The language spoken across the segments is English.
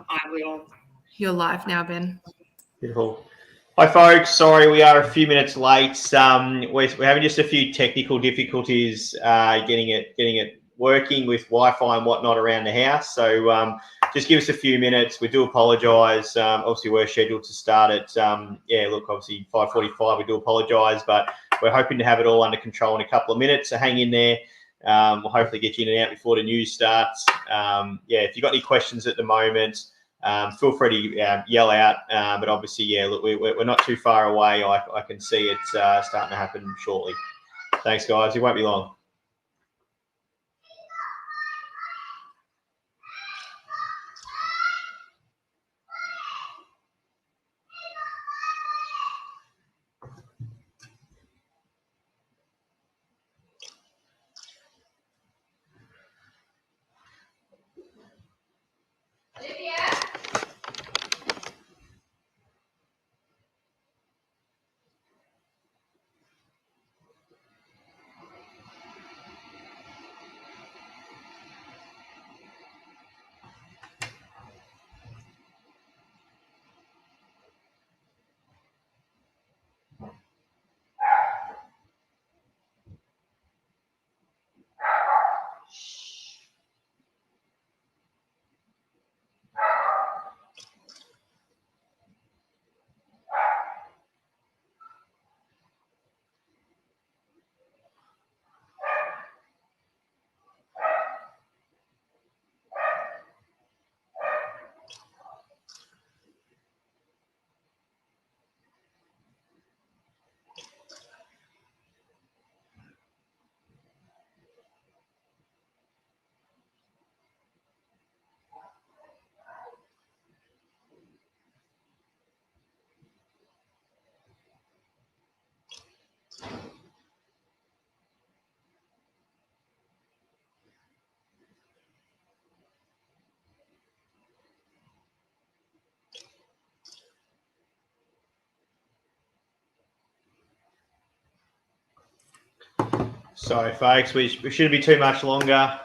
I will. You're live now, Ben. Beautiful. Hi, folks. Sorry, we are a few minutes late. We're having just a few technical difficulties getting it working with Wi-Fi and whatnot around the house. So just give us a few minutes. We do apologise. Obviously, we're scheduled to start at obviously 5:45. We do apologise, but we're hoping to have it all under control in a couple of minutes. So hang in there. We'll hopefully get you in and out before the news starts. If you've got any questions at the moment, feel free to yell out. But obviously, look, we're not too far away. I can see it starting to happen shortly. Thanks, guys. It won't be long. Sorry, folks. We shouldn't be too much longer.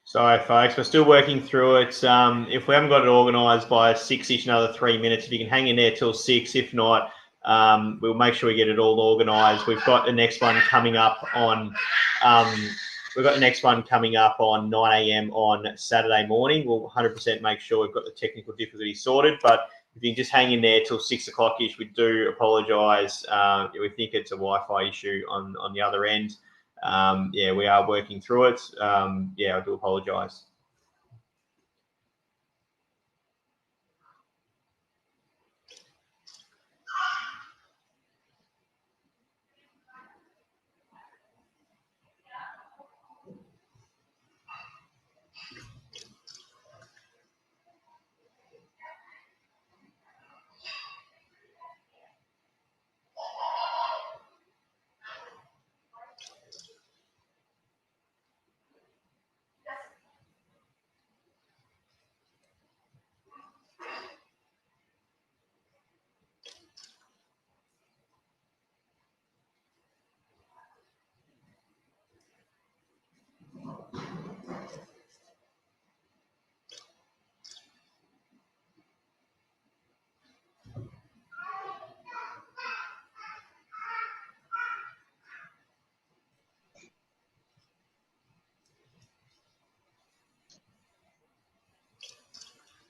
Sorry, folks, we're still working through it. If we haven't got it organised by 6-ish, another 3 minutes, if you can hang in there till 6. If not, we'll make sure we get it all organised. We've got the next one coming up on 9 a.m. on Saturday morning. We'll 100% make sure we've got the technical difficulty sorted. But if you can just hang in there till 6 o'clock-ish, we do apologise. We think it's a Wi-Fi issue on the other end. We are working through it. I do apologise.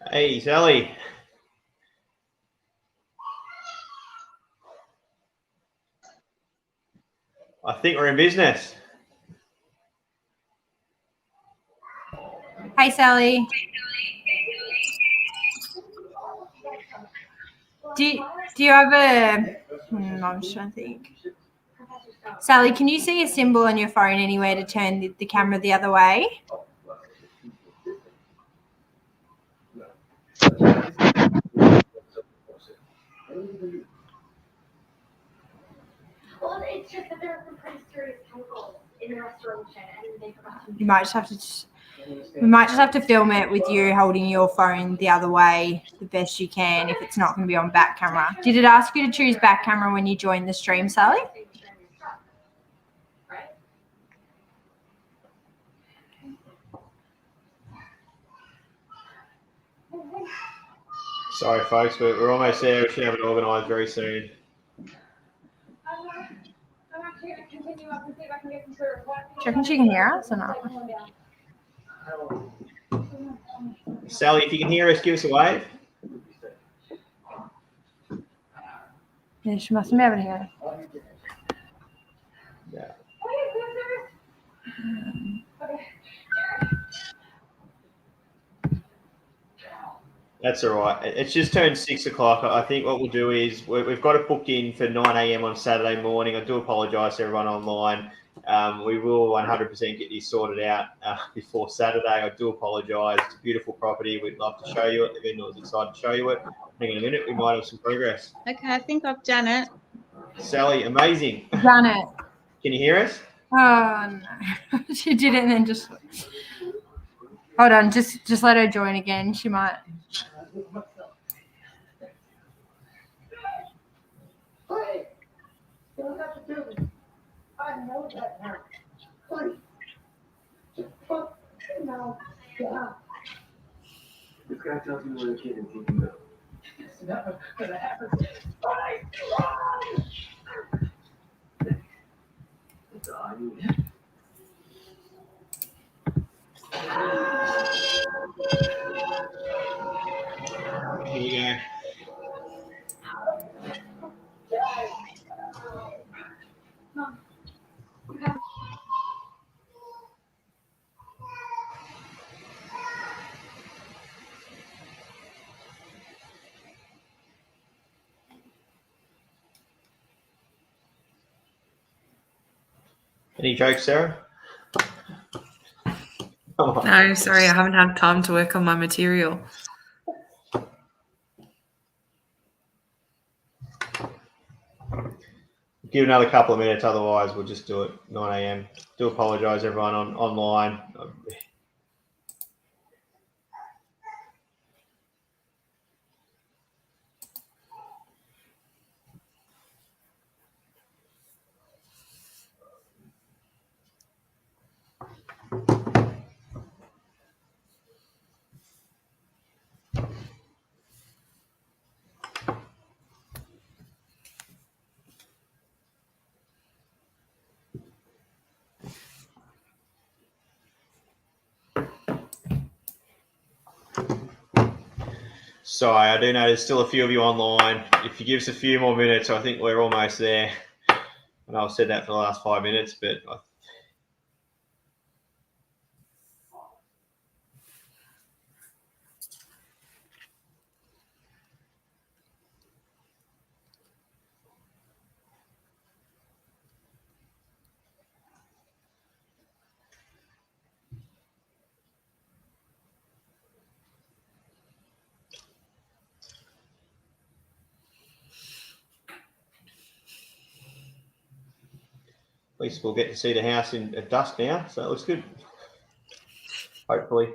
Hey, Sally. I think we're in business. Hey, Sally. Do you have a... I'm just trying to think. Sally, can you see a symbol on your phone anywhere to turn the camera the other way? Well, it's just that there are some pretty serious chemicals in the restoration, and they forgot to. You might just have to... We might just have to film it with you holding your phone the other way the best you can if it's not going to be on back camera. Did it ask you to choose back camera when you joined the stream, Sally? Sorry, folks, but we're almost there. We should have it organised very soon. I'm actually going to continue up and see if I can get some sort of what. Do you reckon she can hear us or not? Sally, if you can hear us, give us a wave. Yeah, she mustn't be able to hear us. Yeah. That's all right. It's just turned 6 o'clock. I think what we'll do is we've got it booked in for 9 a.m. on Saturday morning. I do apologise to everyone online. We will 100% get this sorted out before Saturday. I do apologise. It's a beautiful property. We'd love to show you it. The vendor was excited to show you it. Hang on a minute. We might have some progress. Okay, I think I've done it. Sally, amazing. Done it. Can you hear us? Oh, no. She did it and then just... Hold on. Just let her join again. She might... I know that now. Please. Just fuck no. Yeah. This guy tells me when a kid and he can go. It's never gonna happen. That's all I need. Here we go. Any jokes, Sarah? Oh, No, sorry, I haven't had time to work on my material. give another couple of minutes, otherwise we'll just do it 9 a.m. Do apologise, everyone online. Sorry, I do know there's still a few of you online. If you give us a few more minutes, I think we're almost there. And I've said that for the last 5 minutes, but at least we'll get to see the house at dusk now, so it looks good. Hopefully.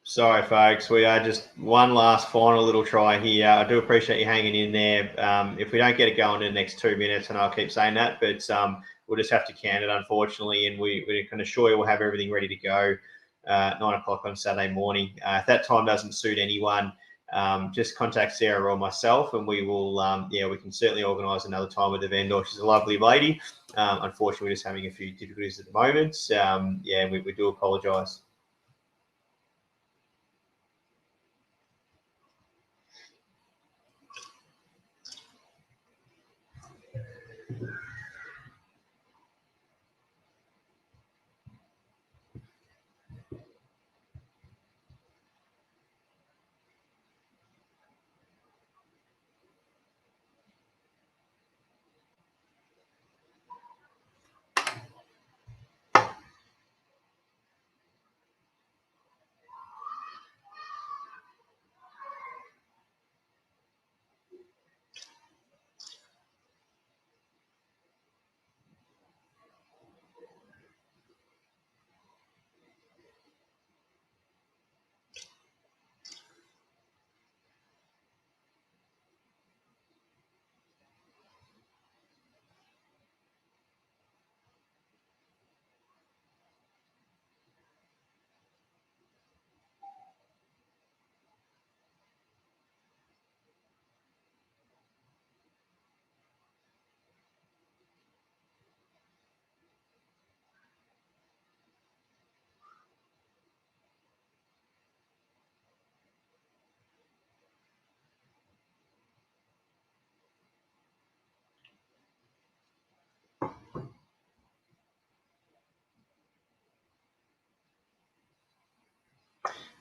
Sorry, folks. We are just one last final little try here. I do appreciate you hanging in there. If we don't get it going in the next 2 minutes, and I'll keep saying that, but we'll just have to can it, unfortunately, and we can assure you we'll have everything ready to go 9 o'clock on Saturday morning. If that time doesn't suit anyone, just contact Sarah or myself, and we will, we can certainly organise another time with the vendor. She's a lovely lady. Unfortunately, we're just having a few difficulties at the moment. We do apologise.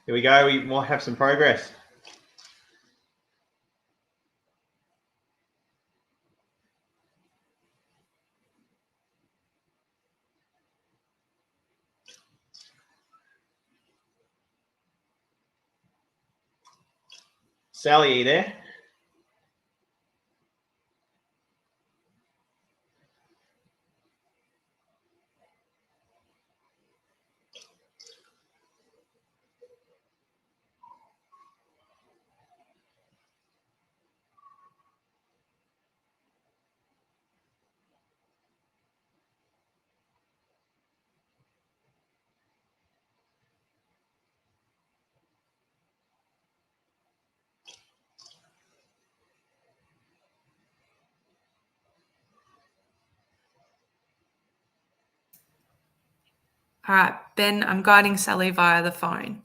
Here we go. We might have some progress. Sally, are you there? All right, Ben, I'm guiding Sally via the phone.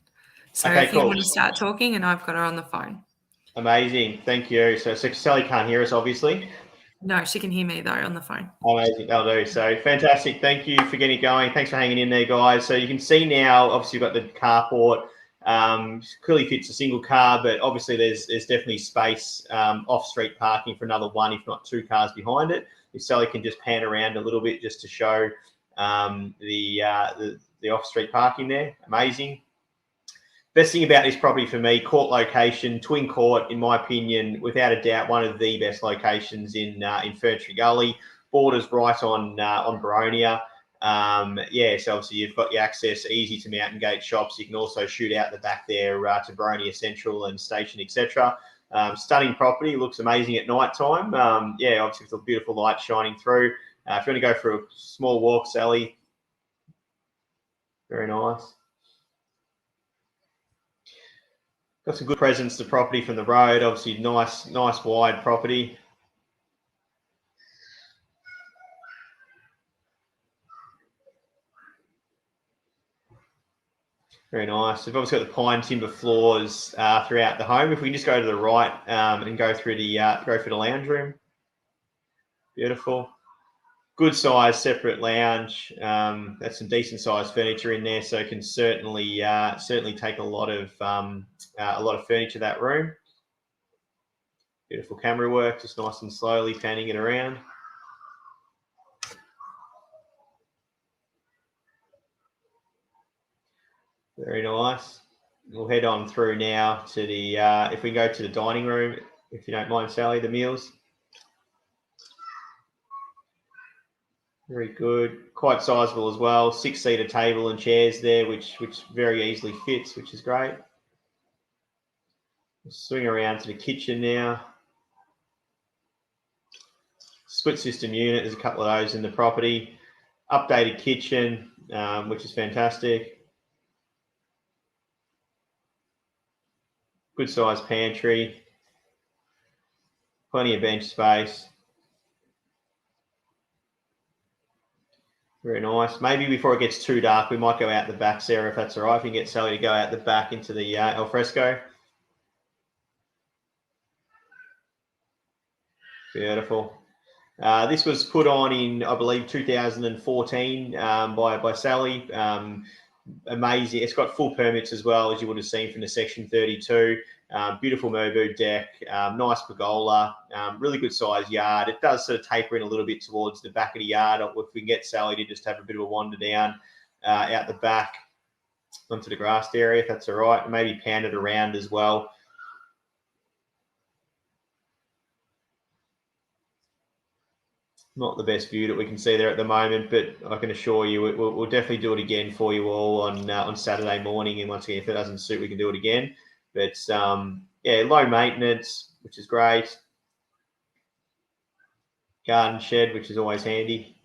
So Okay, if you cool. want to start talking, and I've got her on the phone. Amazing. Thank you. So Sally can't hear us, obviously. No, she can hear me though on the phone. Amazing. That'll do. So fantastic. Thank you for getting it going. Thanks for hanging in there, guys. So you can see now, obviously, you've got the carport. Clearly fits a single car, but obviously there's definitely space off-street parking for another one, if not two cars behind it. If Sally can just pan around a little bit just to show the off-street parking there. Amazing. Best thing about this property for me, court location, twin court, in my opinion, without a doubt, one of the best locations in Ferntree Gully. Borders right on Baronia. Yeah, so obviously you've got your access easy to Mountain Gate shops. You can also shoot out the back there to Baronia Central and Station, etc. Stunning property, looks amazing at night time. Yeah, obviously with the beautiful light shining through. If you want to go for a small walk, Sally, very nice. Got some good presence to property from the road. Obviously, nice wide property. Very nice. We've obviously got the pine timber floors throughout the home. If we can just go to the right and go through the lounge room. Beautiful. Good size separate lounge. That's some decent sized furniture in there, so it can certainly take a lot of furniture that room. Beautiful camera work, just nice and slowly panning it around. Very nice. We'll head on through now to the, if we go to the dining room, if you don't mind, Sally, the meals. Very good. Quite sizable as well. 6-seater table and chairs there, which very easily fits, which is great. We'll swing around to the kitchen now. Split system unit, there's a couple of those in the property. Updated kitchen, which is fantastic. Good size pantry. Plenty of bench space. Very nice. Maybe before it gets too dark, we might go out the back, Sarah, if that's all right. If you can get Sally to go out the back into the al fresco. Beautiful. This was put on in, I believe, 2014 by Sally. Amazing. It's got full permits as well, as you would have seen from the Section 32. Beautiful Mobu deck, nice pergola, really good size yard. It does sort of taper in a little bit towards the back of the yard. If we can get Sally to just have a bit of a wander down out the back onto the grassed area, if that's all right. Maybe pan it around as well. Not the best view that we can see there at the moment, but I can assure you we'll definitely do it again for you all on Saturday morning. And once again, if it doesn't suit, we can do it again. But yeah, low maintenance, which is great. Garden shed, which is always handy.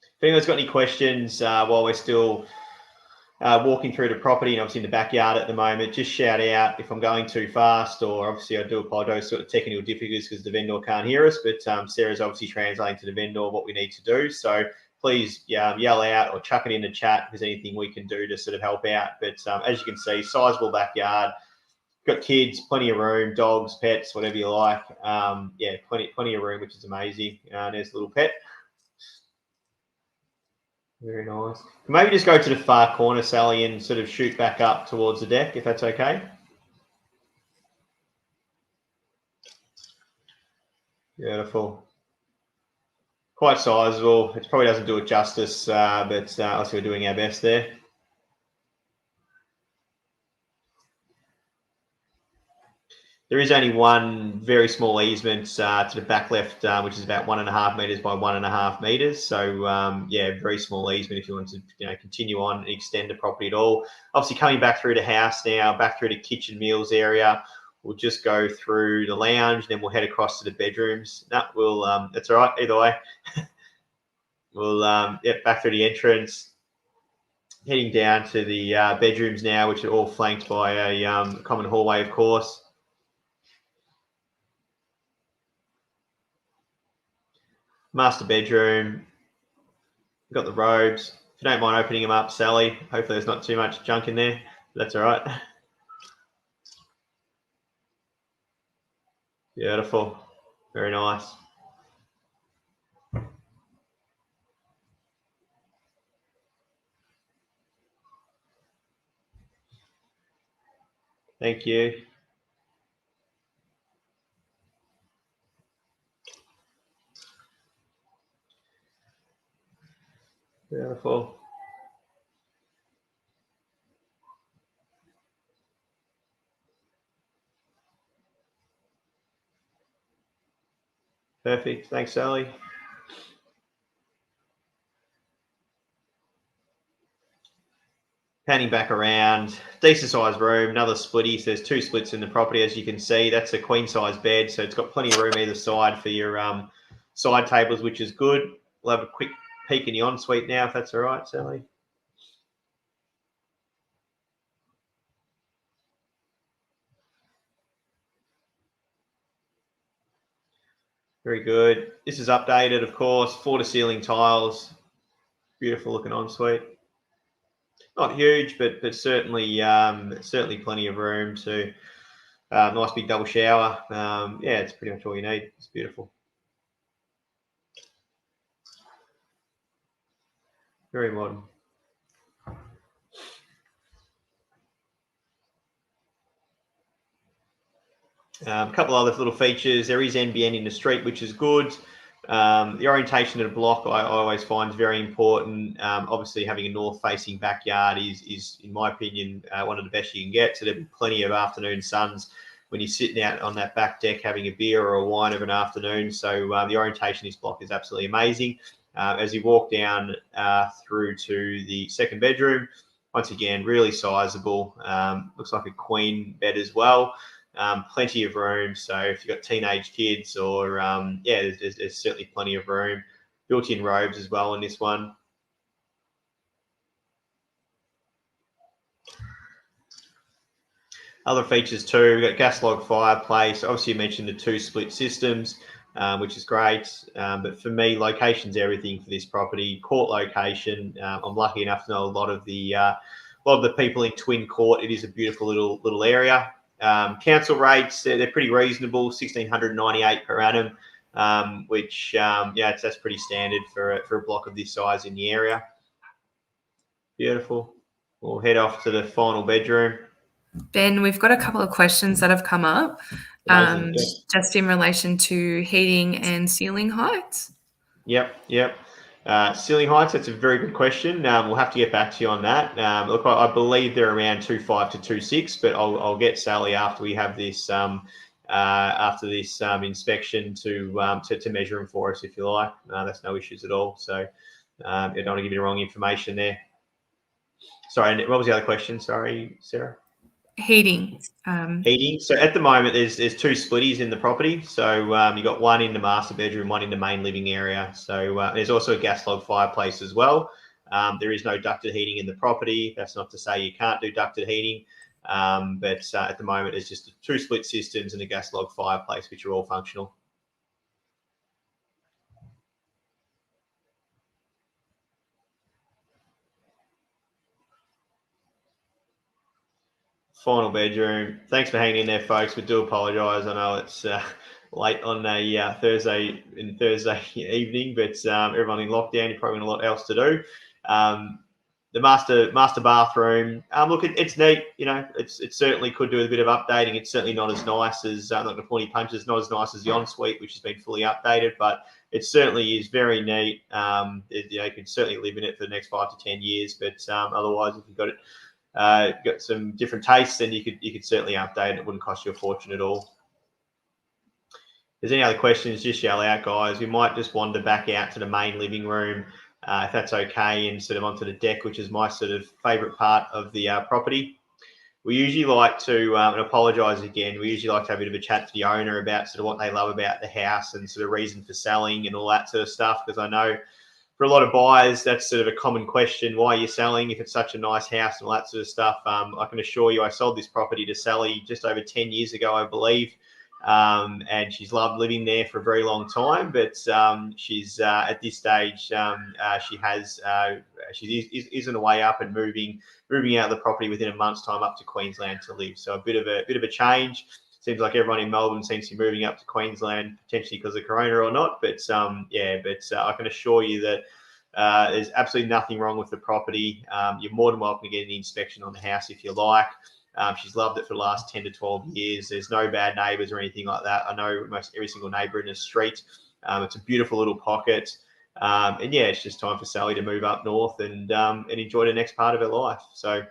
If anyone's got any questions while we're still walking through the property and obviously in the backyard at the moment, just shout out if I'm going too fast, or obviously I do apologise for technical difficulties because the vendor can't hear us, but Sarah's obviously translating to the vendor what we need to do. So please yell out or chuck it in the chat if there's anything we can do to sort of help out. But as you can see, sizable backyard, got kids, plenty of room, dogs, pets, whatever you like. Yeah, plenty of room, which is amazing. There's a little pet. Very nice. Maybe just go to the far corner, Sally, and sort of shoot back up towards the deck, if that's okay. Beautiful. Quite sizable. It probably doesn't do it justice, but obviously we're doing our best there. There is only one very small easement to the back left, which is about 1.5 meters by 1.5 meters. So yeah, very small easement if you want to continue on and extend the property at all. Obviously coming back through the house now, back through the kitchen meals area. We'll just go through the lounge, then we'll head across to the bedrooms. No, we'll that's all right either way. We'll back through the entrance, heading down to the bedrooms now, which are all flanked by a common hallway, of course. Master bedroom. We've got the robes. If you don't mind opening them up, Sally. Hopefully there's not too much junk in there. That's all right. Beautiful. Very nice. Thank you. Beautiful. Perfect. Thanks, Sally. Panning back around, decent sized room, another splitty. So there's 2 splits in the property, as you can see. That's a queen size bed, so it's got plenty of room either side for your side tables, which is good. We'll have a quick peek in the ensuite now, if that's all right, Sally. Very good. This is updated, of course. Floor to ceiling tiles. Beautiful looking ensuite. Not huge, but certainly plenty of room to nice big double shower. Yeah, it's pretty much all you need. It's beautiful. Very modern. A couple other little features. There is NBN in the street, which is good. The orientation of the block I always find is very important. Obviously, having a north-facing backyard is, in my opinion, one of the best you can get. So there'll be plenty of afternoon suns when you're sitting out on that back deck having a beer or a wine of an afternoon. So the orientation of this block is absolutely amazing. As you walk down through to the second bedroom, once again, really sizable. Looks like a queen bed as well. Plenty of room. So if you've got teenage kids or, yeah, there's certainly plenty of room. Built-in robes as well in this one. Other features too, we've got gas log fireplace. Obviously, you mentioned the 2 split systems, which is great. But for me, location's everything for this property. Court location. I'm lucky enough to know a lot of the people in Twin Court. It is a beautiful little area. Council rates, they're pretty reasonable, $1,698 per annum, which yeah, that's pretty standard for a block of this size in the area. Beautiful. We'll head off to the final bedroom. Ben, we've got a couple of questions that have come up just in relation to heating and ceiling heights. Yep. Ceiling heights, that's a very good question. We'll have to get back to you on that. Look, I believe they're around 2.5 to 2.6, but I'll get Sally after we have this inspection to measure them for us, if you like. That's no issues at all. So I don't want to give you the wrong information there. Sorry, what was the other question? Sorry, Sarah. Heating. Heating. So at the moment, there's 2 splitties in the property. So you've got one in the master bedroom, one in the main living area. So there's also a gas log fireplace as well. There is no ducted heating in the property. That's not to say you can't do ducted heating, but at the moment, there's just 2 split systems and a gas log fireplace, which are all functional. Final bedroom. Thanks for hanging in there, folks. We do apologise. I know it's late on a Thursday evening, but everyone in lockdown, you've probably got a lot else to do. The master bathroom. Look, it's neat. You know, it certainly could do with a bit of updating. It's certainly not as nice as not the pointy punches. Not as nice as the ensuite, which has been fully updated, but it certainly is very neat. You can certainly live in it for the next 5 to 10 years. But otherwise, if you've got some different tastes, then you could certainly update it. It wouldn't cost you a fortune at all. If there's any other questions, just yell out, guys. We might just wander back out to the main living room, if that's okay, and sort of onto the deck, which is my sort of favourite part of the property. We usually like to, and apologise again, we usually like to have a bit of a chat to the owner about sort of what they love about the house and sort of reason for selling and all that sort of stuff, because I know for a lot of buyers, that's sort of a common question. Why are you selling if it's such a nice house and all that sort of stuff? I can assure you I sold this property to Sally just over 10 years ago, I believe. And she's loved living there for a very long time, but she's at this stage she's on the way up and moving out of the property within a month's time up to Queensland to live. So a bit of a change. Seems like everyone in Melbourne seems to be moving up to Queensland, potentially because of Corona or not. But I can assure you that there's absolutely nothing wrong with the property. You're more than welcome to get an inspection on the house if you like. She's loved it for the last 10 to 12 years. There's no bad neighbours or anything like that. I know most every single neighbour in the street. It's a beautiful little pocket. And yeah, it's just time for Sally to move up north and enjoy the next part of her life. So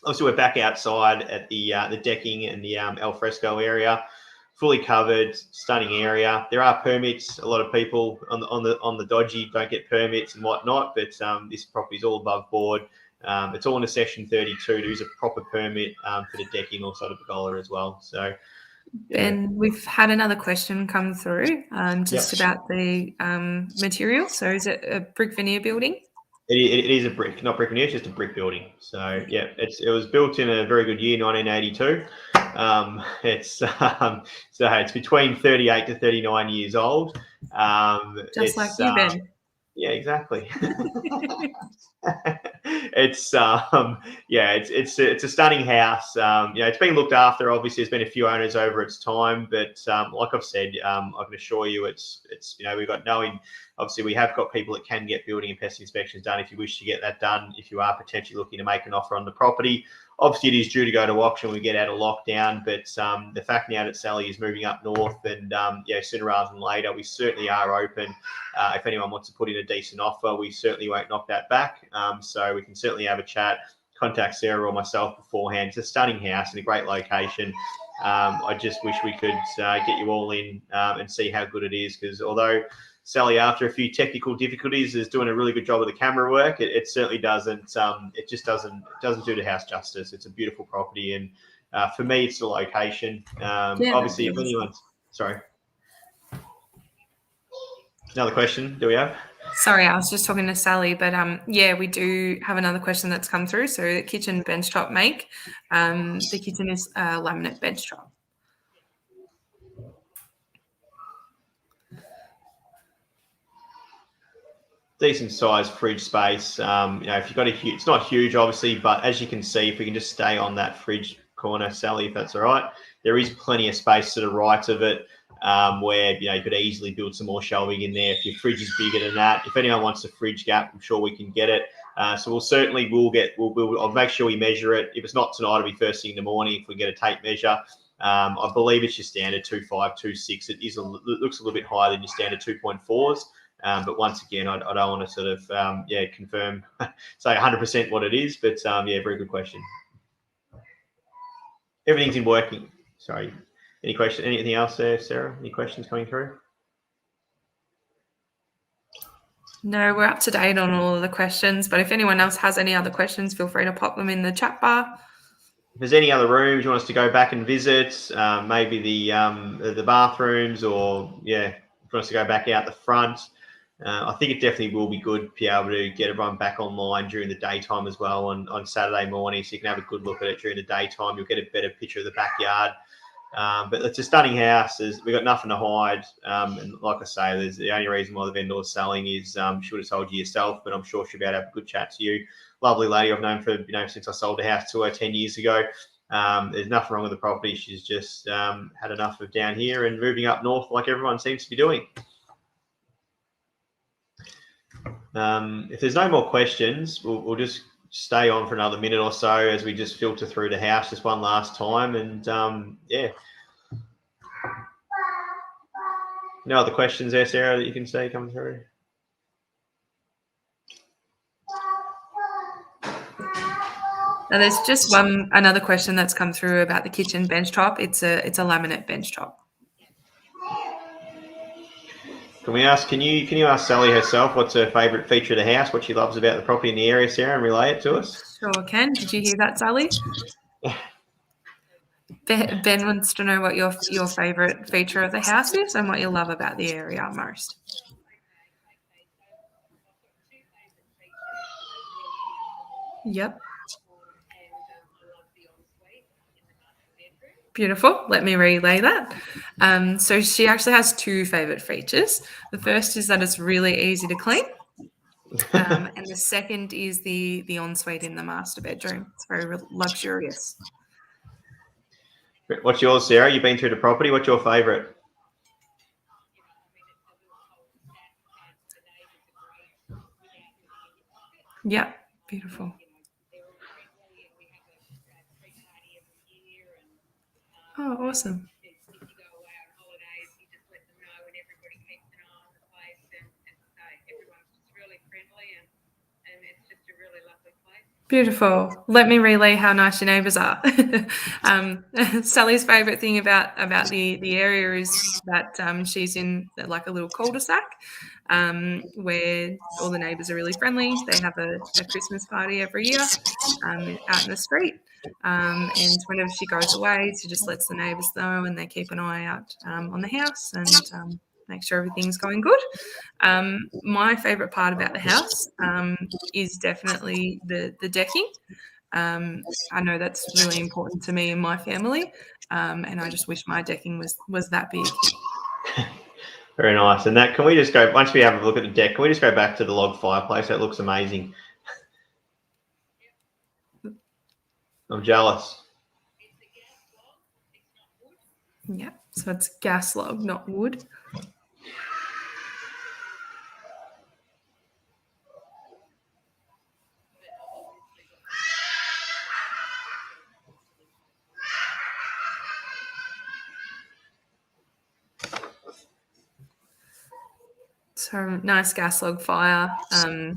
obviously we're back outside at the decking and the alfresco area, fully covered, stunning area. There are permits. A lot of people on the dodgy don't get permits and whatnot, but this property is all above board. It's all in a section 32 to use a proper permit for the decking also to pergola as well. So, and we've had another question come through just about the material. So is it a brick veneer building? It is a brick, not brick veneer, it's just a brick building. So yeah, it was built in a very good year, 1982. It's between 38 to 39 years old. Just like you, Ben. Yeah, exactly. It's a stunning house. It's been looked after. Obviously, there's been a few owners over its time, but like I've said, I can assure you, it's we've got obviously we have got people that can get building and pest inspections done if you wish to get that done. If you are potentially looking to make an offer on the property, obviously it is due to go to auction when we get out of lockdown. But the fact now that Sally is moving up north and sooner rather than later, we certainly are open. If anyone wants to put in a decent offer, we certainly won't knock that back. So we can certainly have a chat, contact Sarah or myself beforehand. It's a stunning house in a great location. I just wish we could get you all in and see how good it is, because although Sally, after a few technical difficulties, is doing a really good job of the camera work, it certainly doesn't. It just doesn't do the house justice. It's a beautiful property, and for me, it's the location. Obviously, if anyone's sorry. Another question, do we have? Sorry, I was just talking to Sally, but we do have another question that's come through. So the kitchen bench top make. The kitchen is a laminate bench top. Decent sized fridge space. If you've got it's not huge, obviously, but as you can see, if we can just stay on that fridge corner, Sally, if that's all right, there is plenty of space to the right of it. Where you could easily build some more shelving in there if your fridge is bigger than that. If anyone wants a fridge gap, I'm sure we can get it. So I'll make sure we measure it. If it's not tonight, it'll be first thing in the morning if we get a tape measure. I believe it's your standard 2.5, 2.6. It looks a little bit higher than your standard 2.4s. But once again, I don't want to sort of confirm, say 100% what it is. But very good question. Everything's in working. Sorry. Any question? Anything else there, Sarah? Any questions coming through? No, we're up to date on all of the questions. But if anyone else has any other questions, feel free to pop them in the chat bar. If there's any other rooms you want us to go back and visit, maybe the bathrooms, or if you want us to go back out the front, I think it definitely will be good to be able to get everyone back online during the daytime as well on Saturday morning, so you can have a good look at it during the daytime. You'll get a better picture of the backyard. But it's a stunning house. We've got nothing to hide. And like I say, the only reason why the vendor's selling is she would have told you yourself, but I'm sure she'll be able to have a good chat to you. Lovely lady I've known for, since I sold the house to her 10 years ago. There's nothing wrong with the property. She's just had enough of down here and moving up north like everyone seems to be doing. If there's no more questions, we'll just stay on for another minute or so as we just filter through the house just one last time. And yeah. No other questions there, Sarah, that you can see coming through? Now there's just another question that's come through about the kitchen bench top. It's a laminate bench top. Can you ask Sally herself what's her favourite feature of the house, what she loves about the property in the area, Sarah, and relay it to us? Sure can. Did you hear that, Sally? Ben wants to know what your favourite feature of the house is and what you love about the area most. Yep. Beautiful. Let me relay that. So she actually has two favourite features. The first is that it's really easy to clean. And the second is the ensuite in the master bedroom. It's very luxurious. What's yours, Sarah? You've been through the property. What's your favourite? Yeah, beautiful. Oh, awesome. Beautiful. Let me relay how nice your neighbours are. Sally's favourite thing about the area is that she's in like a little cul-de-sac where all the neighbours are really friendly. They have a Christmas party every year out in the street. And whenever she goes away, she just lets the neighbours know and they keep an eye out on the house and make sure everything's going good. My favourite part about the house is definitely the decking. I know that's really important to me and my family, and I just wish my decking was that big. Very nice. And that, can we just go, once we have a look at the deck, can we just go back to the log fireplace? That looks amazing. I'm jealous. Yeah, so it's gas log, not wood. So nice gas log fire.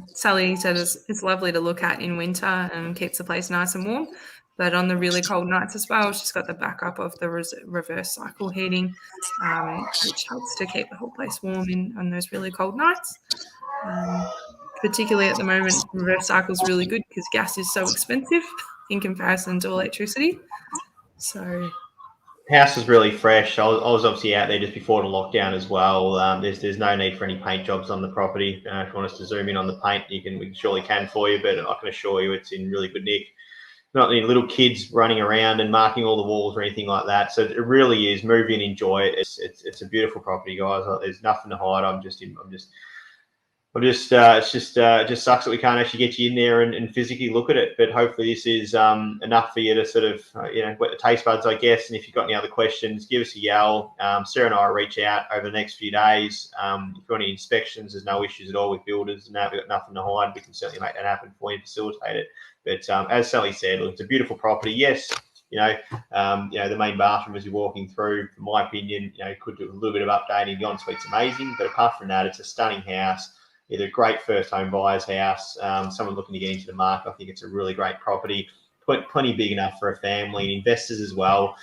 Sally said it's lovely to look at in winter and keeps the place nice and warm. But on the really cold nights as well, she's got the backup of the reverse cycle heating, which helps to keep the whole place warm on those really cold nights. Particularly at the moment, reverse cycle is really good because gas is so expensive in comparison to electricity. So house is really fresh. I was obviously out there just before the lockdown as well. There's no need for any paint jobs on the property. If you want us to zoom in on the paint, we surely can for you, but I can assure you it's in really good nick. Not any little kids running around and marking all the walls or anything like that. So it really is move in, enjoy it. It's a beautiful property, guys. There's nothing to hide. It just sucks that we can't actually get you in there and physically look at it. But hopefully this is enough for you to sort of, wet the taste buds, I guess. And if you've got any other questions, give us a yell. Sarah and I will reach out over the next few days. If you've got any inspections, there's no issues at all with builders and that. We've got nothing to hide. We can certainly make that happen for you and facilitate it. But as Sally said, look, it's a beautiful property. Yes, the main bathroom as you're walking through, in my opinion, could do a little bit of updating. The ensuite's amazing. But apart from that, it's a stunning house. Either a great first home buyer's house, someone looking to get into the market. I think it's a really great property, plenty big enough for a family and investors as well.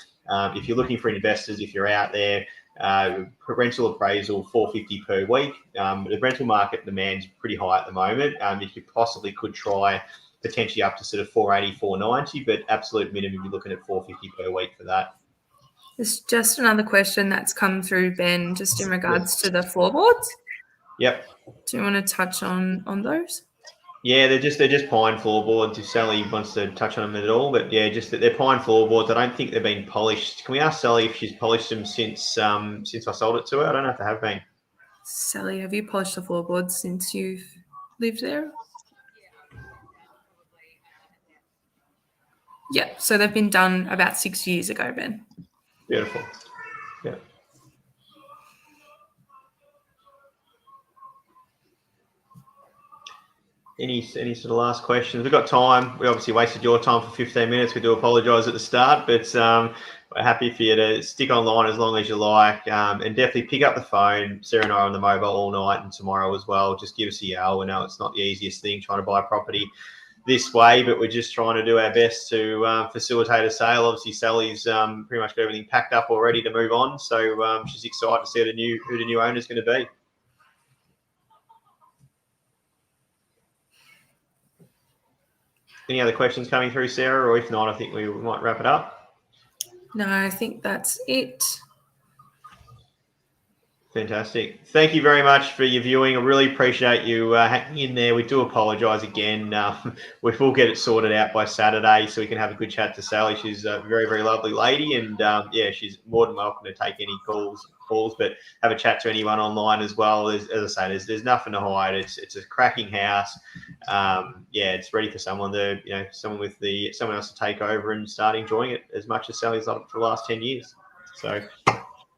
If you're looking for investors, if you're out there, rental appraisal $450 per week. The rental market demand's pretty high at the moment. If you possibly could try potentially up to sort of $480, $490, but absolute minimum you're looking at $450 per week for that. There's just another question that's come through, Ben, just in regards to the floorboards. Yep. Do you want to touch on those? Yeah, they're just pine floorboards. If Sally wants to touch on them at all, but yeah, just that they're pine floorboards. I don't think they've been polished. Can we ask Sally if she's polished them since I sold it to her? I don't know if they have been. Sally, have you polished the floorboards since you've lived there? Yeah, so they've been done about 6 years ago, Ben. Beautiful. Yeah. Any sort of last questions? We've got time. We obviously wasted your time for 15 minutes. We do apologise at the start, but we're happy for you to stick online as long as you like, and definitely pick up the phone. Sarah and I are on the mobile all night and tomorrow as well. Just give us a yell. We know it's not the easiest thing trying to buy a property this way, but we're just trying to do our best to facilitate a sale. Obviously, Sally's pretty much got everything packed up already to move on, so she's excited to see who the new owner is going to be. Any other questions coming through, Sarah? Or if not, I think we might wrap it up. No, I think that's it. Fantastic. Thank you very much for your viewing. I really appreciate you hanging in there. We do apologise again. We will get it sorted out by Saturday so we can have a good chat to Sally. She's a very, very lovely lady, and yeah, she's more than welcome to take any calls, but have a chat to anyone online as well. As I say, there's nothing to hide. It's a cracking house. Yeah, it's ready for someone someone else to take over and start enjoying it as much as Sally's loved it for the last 10 years. So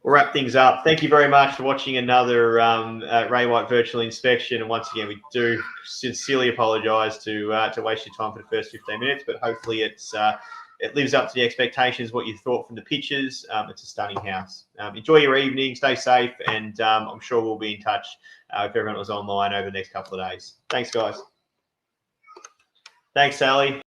we'll wrap things up. Thank you very much for watching another Ray White virtual inspection. And once again, we do sincerely apologise to waste your time for the first 15 minutes, but hopefully it lives up to the expectations, what you thought from the pictures. It's a stunning house. Enjoy your evening, stay safe, and I'm sure we'll be in touch if everyone was online over the next couple of days. Thanks, guys. Thanks, Sally.